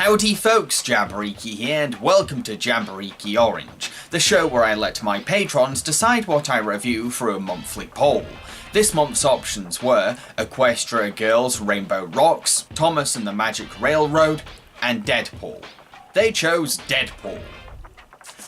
Howdy folks, Jambareeqi here, and welcome to Jambareeqi Orange, the show where I let my patrons decide what I review through a monthly poll. This month's options were Equestria Girls Rainbow Rocks, Thomas and the Magic Railroad, and Deadpool. They chose Deadpool.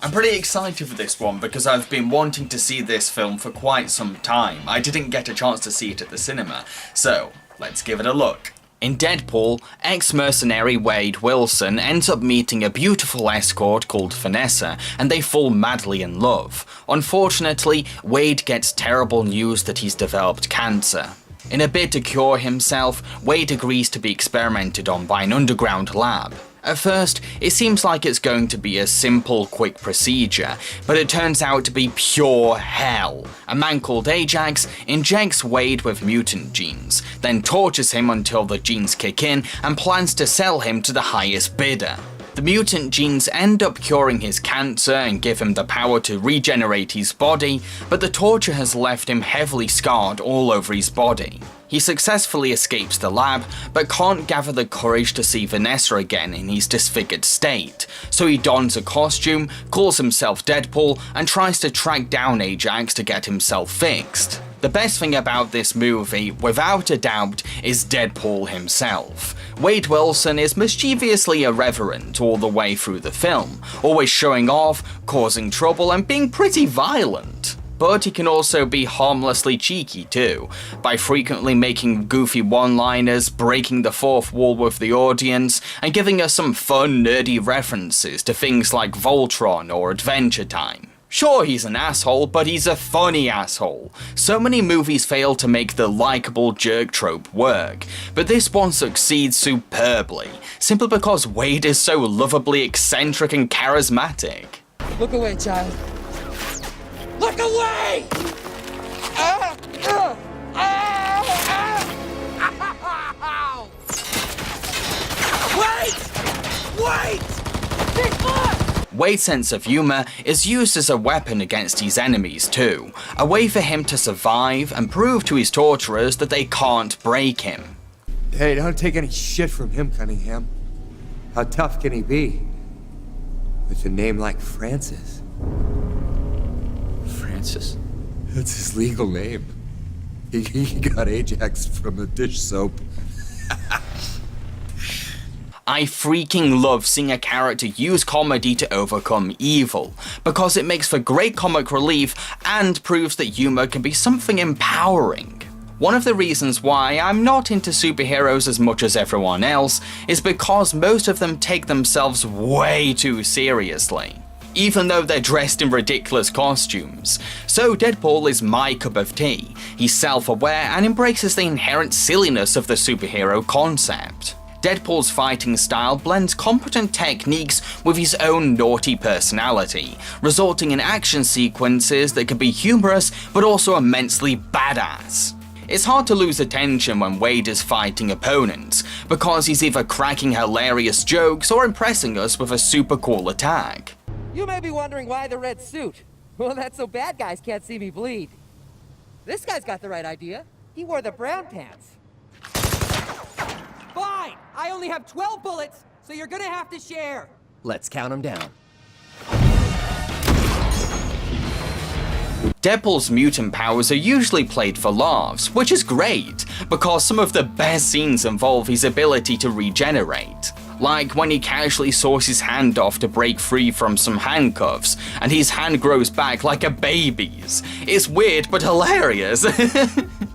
I'm pretty excited for this one because I've been wanting to see this film for quite some time. I didn't get a chance to see it at the cinema, so let's give it a look. In Deadpool, ex-mercenary Wade Wilson ends up meeting a beautiful escort called Vanessa, and they fall madly in love. Unfortunately, Wade gets terrible news that he's developed cancer. In a bid to cure himself, Wade agrees to be experimented on by an underground lab. At first, it seems like it's going to be a simple, quick procedure, but it turns out to be pure hell. A man called Ajax injects Wade with mutant genes, then tortures him until the genes kick in and plans to sell him to the highest bidder. The mutant genes end up curing his cancer and give him the power to regenerate his body, but the torture has left him heavily scarred all over his body. He successfully escapes the lab, but can't gather the courage to see Vanessa again in his disfigured state, so he dons a costume, calls himself Deadpool, and tries to track down Ajax to get himself fixed. The best thing about this movie, without a doubt, is Deadpool himself. Wade Wilson is mischievously irreverent all the way through the film, always showing off, causing trouble, and being pretty violent. But he can also be harmlessly cheeky too, by frequently making goofy one-liners, breaking the fourth wall with the audience, and giving us some fun, nerdy references to things like Voltron or Adventure Time. Sure, he's an asshole, but he's a funny asshole. So many movies fail to make the likable jerk trope work, but this one succeeds superbly, simply because Wade is so lovably eccentric and charismatic. Look away, child. Look away! Wait! Wait! Wade's sense of humour is used as a weapon against his enemies too, a way for him to survive and prove to his torturers that they can't break him. Hey, don't take any shit from him, Cunningham. How tough can he be? With a name like Francis. Francis? That's his legal name. He got Ajax from a dish soap. I freaking love seeing a character use comedy to overcome evil, because it makes for great comic relief and proves that humour can be something empowering. One of the reasons why I'm not into superheroes as much as everyone else is because most of them take themselves way too seriously, even though they're dressed in ridiculous costumes. So Deadpool is my cup of tea. He's self-aware and embraces the inherent silliness of the superhero concept. Deadpool's fighting style blends competent techniques with his own naughty personality, resulting in action sequences that can be humorous but also immensely badass. It's hard to lose attention when Wade is fighting opponents, because he's either cracking hilarious jokes or impressing us with a super cool attack. You may be wondering why the red suit. Well, that's so bad guys can't see me bleed. This guy's got the right idea. He wore the brown pants. Fine! I only have 12 bullets, so you're gonna have to share. Let's count them down. Deadpool's mutant powers are usually played for laughs, which is great, because some of the best scenes involve his ability to regenerate. Like when he casually saws his hand off to break free from some handcuffs, and his hand grows back like a baby's. It's weird but hilarious.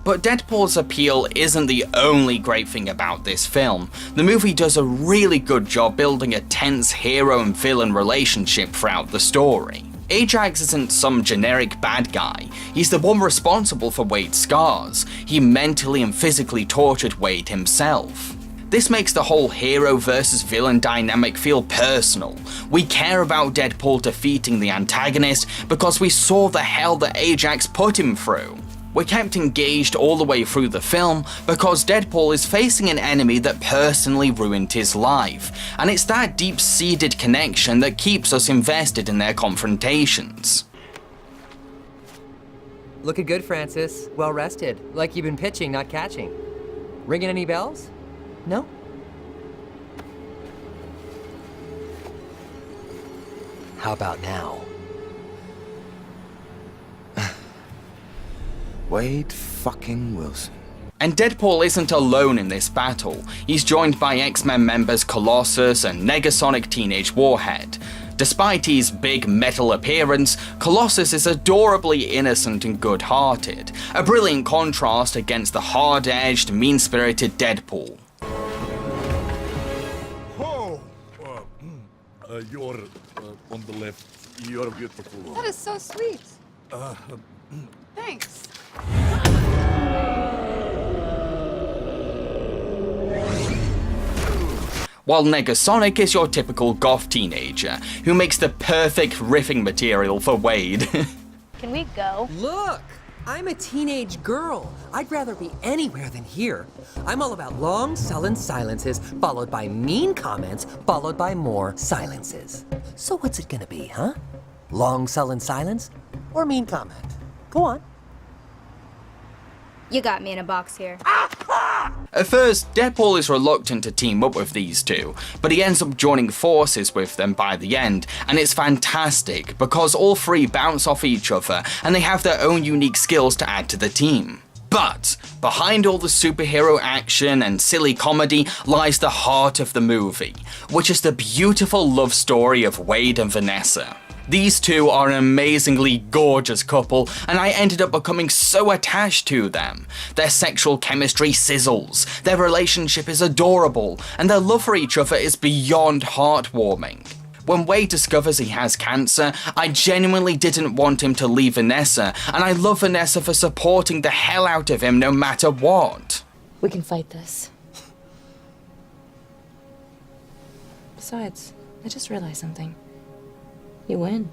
But Deadpool's appeal isn't the only great thing about this film. The movie does a really good job building a tense hero and villain relationship throughout the story. Ajax isn't some generic bad guy, he's the one responsible for Wade's scars. He mentally and physically tortured Wade himself. This makes the whole hero versus villain dynamic feel personal. We care about Deadpool defeating the antagonist because we saw the hell that Ajax put him through. We're kept engaged all the way through the film because Deadpool is facing an enemy that personally ruined his life, and it's that deep-seated connection that keeps us invested in their confrontations. Looking good, Francis. Well rested. Like you've been pitching, not catching. Ringing any bells? No? How about now? Wade fucking Wilson. And Deadpool isn't alone in this battle. He's joined by X-Men members Colossus and Negasonic teenage Warhead. Despite his big metal appearance, Colossus is adorably innocent and good-hearted, a brilliant contrast against the hard-edged, mean-spirited Deadpool. Oh, you're on the left. You're beautiful. That is so sweet. Thanks. While Negasonic is your typical goth teenager, who makes the perfect riffing material for Wade. Can we go? Look! I'm a teenage girl. I'd rather be anywhere than here. I'm all about long, sullen silences, followed by mean comments, followed by more silences. So what's it gonna be, huh? Long, sullen silence or mean comment? Go on. You got me in a box here. At first, Deadpool is reluctant to team up with these two, but he ends up joining forces with them by the end, and it's fantastic because all three bounce off each other and they have their own unique skills to add to the team. But behind all the superhero action and silly comedy lies the heart of the movie, which is the beautiful love story of Wade and Vanessa. These two are an amazingly gorgeous couple, and I ended up becoming so attached to them. Their sexual chemistry sizzles, their relationship is adorable, and their love for each other is beyond heartwarming. When Wade discovers he has cancer, I genuinely didn't want him to leave Vanessa, and I love Vanessa for supporting the hell out of him no matter what. We can fight this. Besides, I just realized something. You win.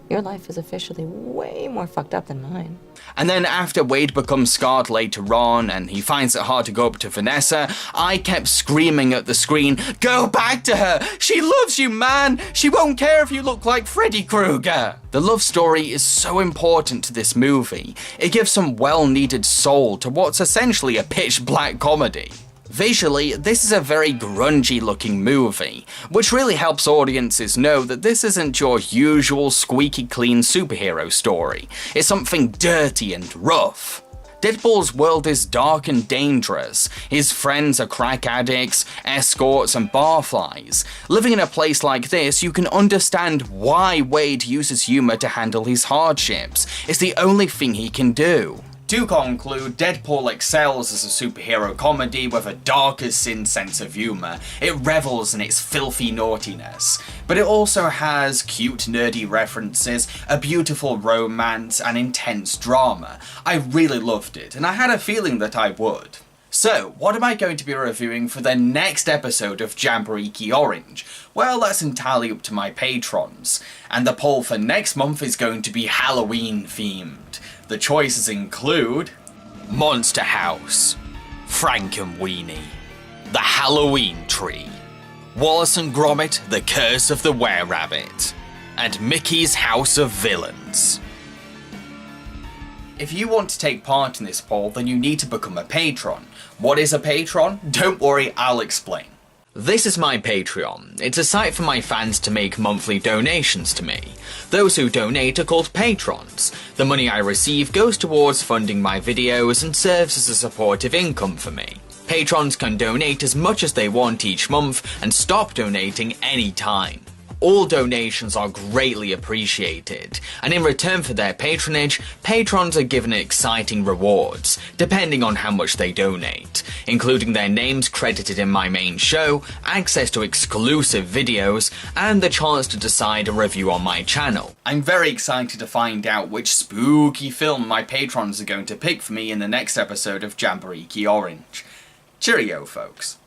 Your life is officially way more fucked up than mine. And then after Wade becomes scarred later on and he finds it hard to go up to Vanessa, I kept screaming at the screen, "Go back to her! She loves you, man! She won't care if you look like Freddy Krueger!" The love story is so important to this movie. It gives some well-needed soul to what's essentially a pitch black comedy. Visually, this is a very grungy looking movie, which really helps audiences know that this isn't your usual squeaky clean superhero story. It's something dirty and rough. Deadpool's world is dark and dangerous. His friends are crack addicts, escorts, and barflies. Living in a place like this, you can understand why Wade uses humor to handle his hardships. It's the only thing he can do. To conclude, Deadpool excels as a superhero comedy with a dark as sin sense of humour. It revels in its filthy naughtiness, but it also has cute nerdy references, a beautiful romance, and intense drama. I really loved it, and I had a feeling that I would. So, what am I going to be reviewing for the next episode of Jambareeqi Orange? Well, that's entirely up to my patrons, and the poll for next month is going to be Halloween themed. The choices include Monster House, Frankenweenie, The Halloween Tree, Wallace and Gromit, The Curse of the Were-Rabbit, and Mickey's House of Villains. If you want to take part in this poll, then you need to become a patron. What is a patron? Don't worry, I'll explain. This is my Patreon. It's a site for my fans to make monthly donations to me. Those who donate are called patrons. The money I receive goes towards funding my videos and serves as a supportive income for me. Patrons can donate as much as they want each month and stop donating any time. All donations are greatly appreciated, and in return for their patronage, patrons are given exciting rewards, depending on how much they donate, including their names credited in my main show, access to exclusive videos, and the chance to decide a review on my channel. I'm very excited to find out which spooky film my patrons are going to pick for me in the next episode of Jambareeqi Orange. Cheerio, folks.